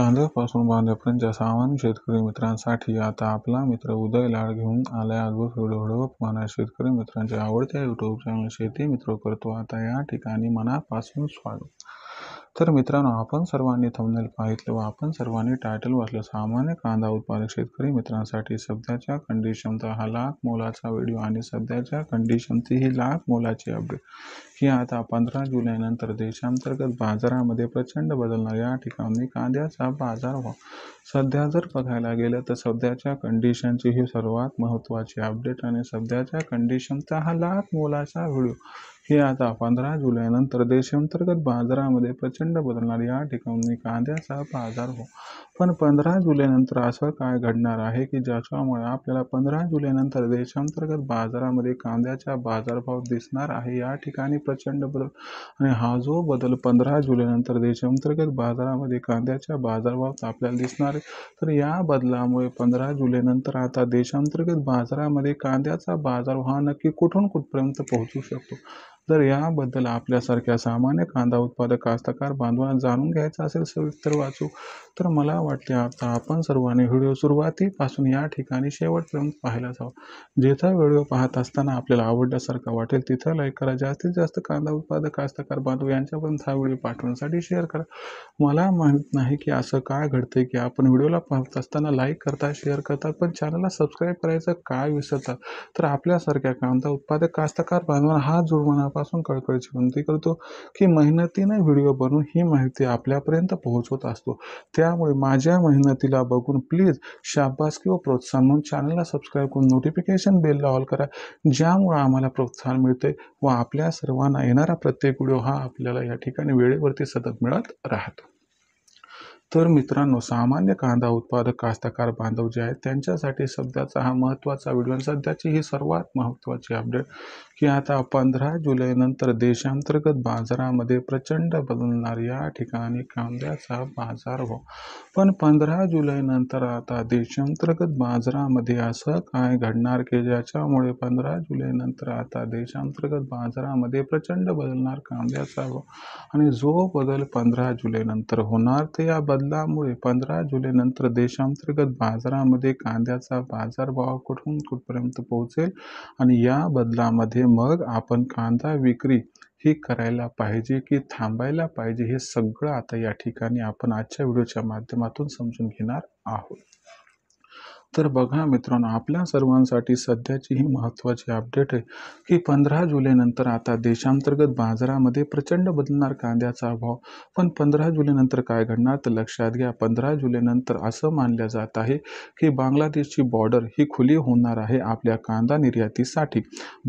कांद्यापासून बांध्यापर्यंतच्या सामान्य शेतकरी मित्रांसाठी आता आपला मित्र उदय लाड घेऊन आलाय अद्भुत व्हिडिओ पाहणाऱ्या शेतकरी मित्रांच्या आवडत्या युट्यूब चॅनल शेती मित्र करतो आता या ठिकाणी मनापासून स्वागत। तर मित्रांनो, आपण सर्वांनी थंबनेल पाहितले व आपण सर्वांनी टायटल वाचलं। सामान्य कांदा उत्पादक शेतकरी मित्रांसाठी सध्याच्या कंडिशनचा हा लाख मोलाचा व्हिडिओ आणि सध्याच्या कंडिशनची ही लाख मोलाची अपडेट ही आता 15 जुलै नंतर देशांतर्गत बाजारामध्ये प्रचंड बदलणार। या ठिकाणी कांद्याचा बाजारभाव सध्या जर बघायला गेलं तर सध्याच्या कंडिशनची ही सर्वात महत्त्वाची अपडेट आणि सध्याच्या कंडिशनचा हा लाख मोलाचा व्हिडिओ ही आता 15 जुलै नंतर देशांतर्गत बाजारामध्ये प्रचंड बदलणार। या ठिकाणी कांद्याचा बाजारभाव पण 15 जुलै नंतर असं काय घडणार आहे की ज्याच्यामुळे आपल्याला 15 जुलै नंतर देशांतर्गत बाजारामध्ये कांद्याचा बाजारभाव दिसणार आहे। या ठिकाणी प्रचंड बदल आणि हा जो बदल 15 जुलै नंतर देशांतर्गत बाजारामध्ये कांद्याच्या बाजारभावात आपल्याला दिसणार आहे। तर या बदलामुळे 15 जुलै नंतर आता देशांतर्गत बाजारामध्ये कांद्याचा बाजारभाव हा नक्की कुठून कुठपर्यंत पोहोचू शकतो। जर याबद्दल आपल्यासारख्या सामान्य कांदा उत्पादक कास्तकार बांधवांना जाणून घ्यायचं असेल सविस्तर वाचू तर मला वाटते आता आपण सर्वांनी व्हिडिओ सुरुवातीपासून या ठिकाणी शेवटपर्यंत पाहायला हवा। जिथं व्हिडिओ पाहत असताना आपल्याला आवडल्यासारखा वाटेल तिथं लाईक करा। जास्तीत जास्त कांदा उत्पादक कास्तकार बांधव यांच्यापर्यंत हा व्हिडिओ पाठवण्यासाठी शेअर करा। मला माहीत नाही की असं काय घडतंय की आपण व्हिडिओला पाहत असताना लाईक करता शेअर करतात पण चॅनलला सबस्क्राईब करायचं काय विसरतात। तर आपल्यासारख्या कांदा उत्पादक कास्तकार बांधवांना हा मनापासून कळकळीची विनंती करतो की मेहनतीने व्हिडिओ बनवून ही माहिती आपल्यापर्यंत पोहोचवत असतो। त्यामुळे माझ्या मेहनतीला बघून प्लीज शाबासकी व प्रोत्साहन म्हणून चॅनलला सबस्क्राईब करून नोटिफिकेशन बेलला ऑल करा, ज्यामुळे आम्हाला प्रोत्साहन मिळते व आपल्या सर्वांना येणारा प्रत्येक व्हिडिओ हा आपल्याला या ठिकाणी वेळेवरती सतत मिळत राहतो। तर मित्रांनो, सामान्य कांदा उत्पादक कास्तकार बांधव जे आहेत त्यांच्यासाठी सध्याचा हा महत्त्वाचा व्हिडिओ आणि सध्याची ही सर्वात महत्त्वाची अपडेट की आता 15 जुलै नंतर देशांतर्गत बाजारामध्ये प्रचंड बदलणार। या ठिकाणी कांद्याचा बाजारभाव पण 15 जुलै नंतर आता देशांतर्गत बाजारामध्ये असं काय घडणार की ज्याच्यामुळे 15 जुलै नंतर आता देशांतर्गत बाजारामध्ये प्रचंड बदलणार कांद्याचा भाव आणि जो बदल 15 जुलै नंतर होणार तर या बदलामुळे 15 जुलै नंतर देशांतर्गत बाजारामध्ये कांद्याचा बाजारभाव कुठून कुठपर्यंत पोहोचेल आणि या बदलामध्ये मग आपण कांदा विक्री ही करायला पाहिजे की थांबायला पाहिजे हे सगळं आता या ठिकाणी आपण आजच्या व्हिडिओच्या माध्यमातून समजून घेणार आहोत। तर बघा मित्रांनो, आपल्या सर्वांसाठी सध्याची ही महत्त्वाची अपडेट आहे की 15 जुलै नंतर आता देशांतर्गत बाजारामध्ये प्रचंड बदलणार कांद्याचा भाव पण 15 जुलै नंतर काय घडणार तर लक्षात घ्या। 15 जुलै नंतर असं मानलं जात आहे की बांगलादेशची बॉर्डर ही खुली होणार आहे आपल्या कांदा निर्यातीसाठी।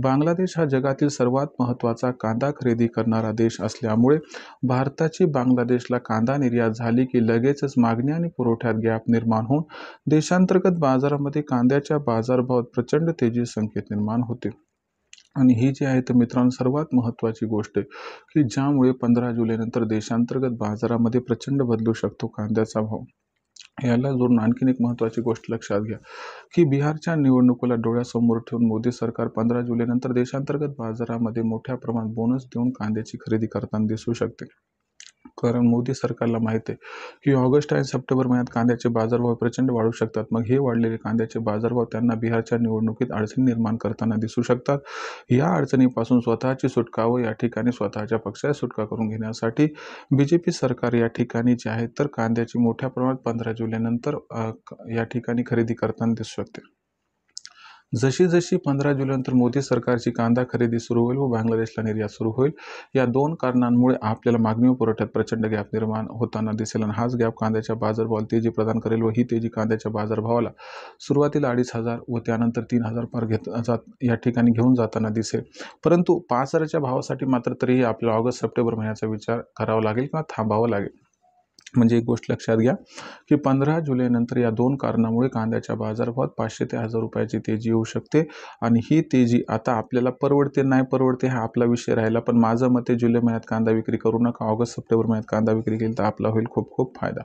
बांगलादेश हा जगातील सर्वात महत्त्वाचा कांदा खरेदी करणारा देश असल्यामुळे भारताची बांगलादेशला कांदा निर्यात झाली की लगेचच मागणी आणि पुरवठ्यात गॅप निर्माण होऊन देशांतर्गत बाजारामध्ये कांद्याच्या बाजारभावात प्रचंड तेजी संकेत निर्माण होते। आणि ही जी आहे तर मित्रांनो सर्वात महत्त्वाची गोष्ट आहे की ज्यामुळे 15 जुलै नंतर देशांतर्गत बाजारामध्ये प्रचंड बदलू शकतो कांद्याचा भाव। याला जोडून आणखीन एक महत्त्वाची गोष्ट लक्षात घ्या की बिहारच्या निवडणुकीला डोळ्यासमोर ठेवून मोदी सरकार 15 जुलै नंतर देशांतर्गत बाजारामध्ये मोठ्या प्रमाणात बोनस देऊन कांद्याची खरेदी करताना दिसू शकते। कारण मोदी सरकारला माहिती आहे की ऑगस्ट आणि सप्टेंबर महिन्यात कांद्याचे बाजारभाव प्रचंड वाढू शकतात। मग हे वाढलेले कांद्याचे बाजारभाव त्यांना बिहारच्या निवडणुकीत अडचणी निर्माण करताना दिसू शकतात। या अडचणीपासून स्वतःची सुटका व या ठिकाणी स्वतःच्या पक्षाची सुटका करून घेण्यासाठी बीजेपी सरकार या ठिकाणी जे आहे तर कांद्याची मोठ्या प्रमाणात 15 जुलै नंतर या ठिकाणी खरेदी करताना दिसू शकते। जशी जशी 15 जुलैनंतर मोदी सरकारची कांदा खरेदी सुरू होईल व बांगलादेशला निर्यात सुरू होईल या दोन कारणांमुळे आपल्याला मागणी व पुरवठ्यात प्रचंड गॅप निर्माण होताना दिसेल आणि हाच गॅप कांद्याच्या बाजारभावाला तेजी प्रदान करेल व ही तेजी कांद्याच्या बाजारभावाला सुरुवातीला 2500 व त्यानंतर 3000 पार या ठिकाणी घेऊन जाताना दिसेल। परंतु 5000च्या भावासाठी मात्र तरीही आपल्याला ऑगस्ट सप्टेंबर महिन्याचा विचार करावा लागेल किंवा थांबावं लागेल। म्हणजे एक गोष्ट लक्षात घ्या की 15 जुलै नंतर या दोन कारणामुळे कांद्याच्या बाजारभावात 500 ते 1000 रुपयाची तेजी येऊ शकते आणि ही तेजी आता आपल्याला परवडते नाही परवडते हा आपला विषय राहिला। पण माझं मत आहे जुलै महिन्यात कांदा विक्री करू नका, ऑगस्ट सप्टेंबर महिन्यात कांदा विक्री केली तर आपला होईल खूप खूप फायदा।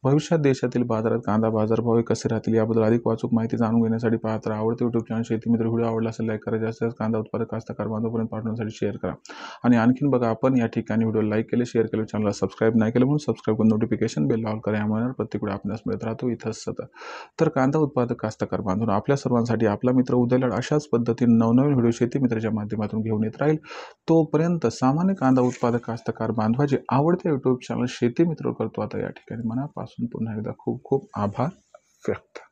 भविष्यात देशातील बाजारात कांदा बाजारभाव कसे राहतील याबद्दल अधिक वाचूक माहिती जाणून घेण्यासाठी पाहत राहा। आवडते युट्यूब चॅनल शेती मित्र व्हिडिओ आवडला असेल लाईक करा, जास्तीत जास्त कांदा उत्पादक कास्तकार बांधवांपर्यंत पाठवण्यासाठी शेअर करा आणि आणखीन बघा आपण या ठिकाणी व्हिडिओ लाईक केले शेअर केले चॅनलला सबस्क्राईब नाही केलं म्हणून सबस्क्राईब करून नोटिफिकेशन बेल ऑल करा, यामुळे प्रत्येक वेळी आपल्यास मिळत राहतो इथंच सतत. तर कांदा उत्पादक कास्तकार बांधून आपल्या सर्वांसाठी आपला मित्र उदय लाड अशाच पद्धतीने नवनवीन व्हिडिओ शेती मित्राच्या माध्यमातून घेऊन येत राहील. तोपर्यंत सामान्य कांदा उत्पादक कास्तकार बांधवाचे आवडते यूट्यूब चॅनल शेती मित्र करतो आता या ठिकाणी मनापासून पुन्हा एकदा खूप खूप आभार व्यक्त.